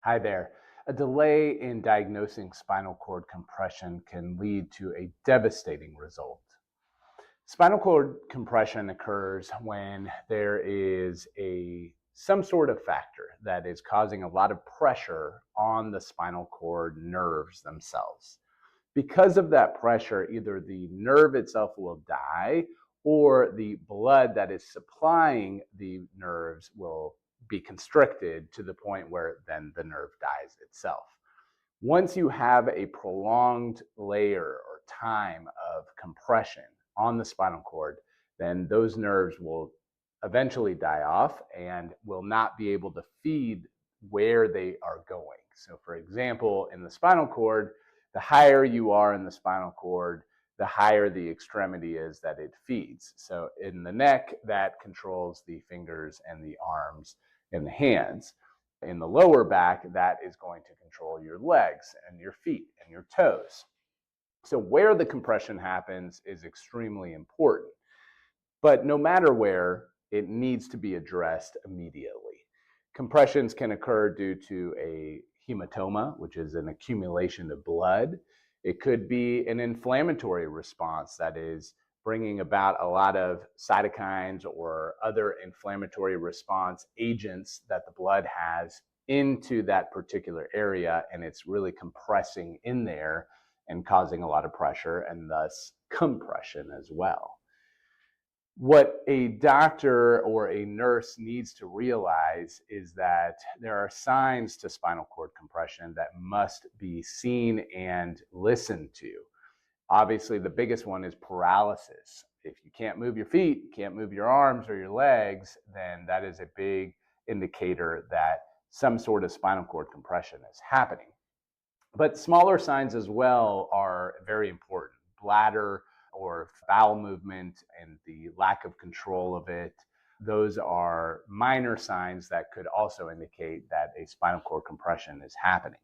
Hi there. A delay in diagnosing spinal cord compression can lead to a devastating result. Spinal cord compression occurs when there is some sort of factor that is causing a lot of pressure on the spinal cord nerves themselves. Because of that pressure, either the nerve itself will die or the blood that is supplying the nerves will be constricted to the point where then the nerve dies itself. Once you have a prolonged layer or time of compression on the spinal cord, then those nerves will eventually die off and will not be able to feed where they are going. So, for example, in the spinal cord, the higher you are in the spinal cord, the higher the extremity is that it feeds. So, in the neck, that controls the fingers and the arms and the hands. In the lower back, that is going to control your legs and your feet and your toes. So, where the compression happens is extremely important. But no matter where, it needs to be addressed immediately. Compressions can occur due to a hematoma, which is an accumulation of blood. It could be an inflammatory response that is bringing about a lot of cytokines or other inflammatory response agents that the blood has into that particular area, and it's really compressing in there and causing a lot of pressure and thus compression as well. What a doctor or a nurse needs to realize is that there are signs to spinal cord compression that must be seen and listened to. Obviously, the biggest one is paralysis. If you can't move your feet, can't move your arms or your legs, then that is a big indicator that some sort of spinal cord compression is happening. But smaller signs as well are very important. Bladder or bowel movement and the lack of control of it, those are minor signs that could also indicate that a spinal cord compression is happening.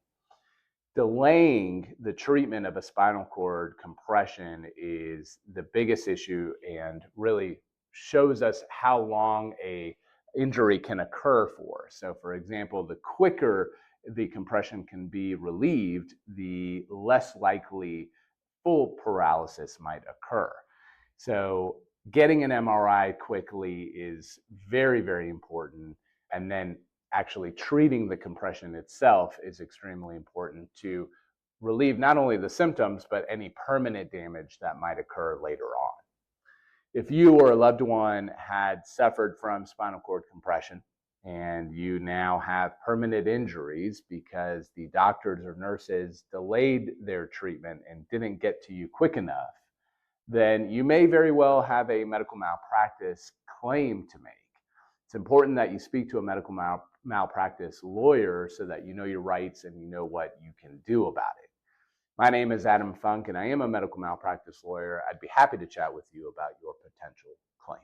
Delaying the treatment of a spinal cord compression is the biggest issue and really shows us how long a injury can occur for. So, for example, the quicker the compression can be relieved, the less likely full paralysis might occur. So, getting an MRI quickly is very, very important. And then actually treating the compression itself is extremely important to relieve not only the symptoms, but any permanent damage that might occur later on. If you or a loved one had suffered from spinal cord compression and you now have permanent injuries because the doctors or nurses delayed their treatment and didn't get to you quick enough, then you may very well have a medical malpractice claim to make. It's important that you speak to a medical malpractice lawyer so that you know your rights and you know what you can do about it. My name is Adam Funk, and I am a medical malpractice lawyer. I'd be happy to chat with you about your potential claim.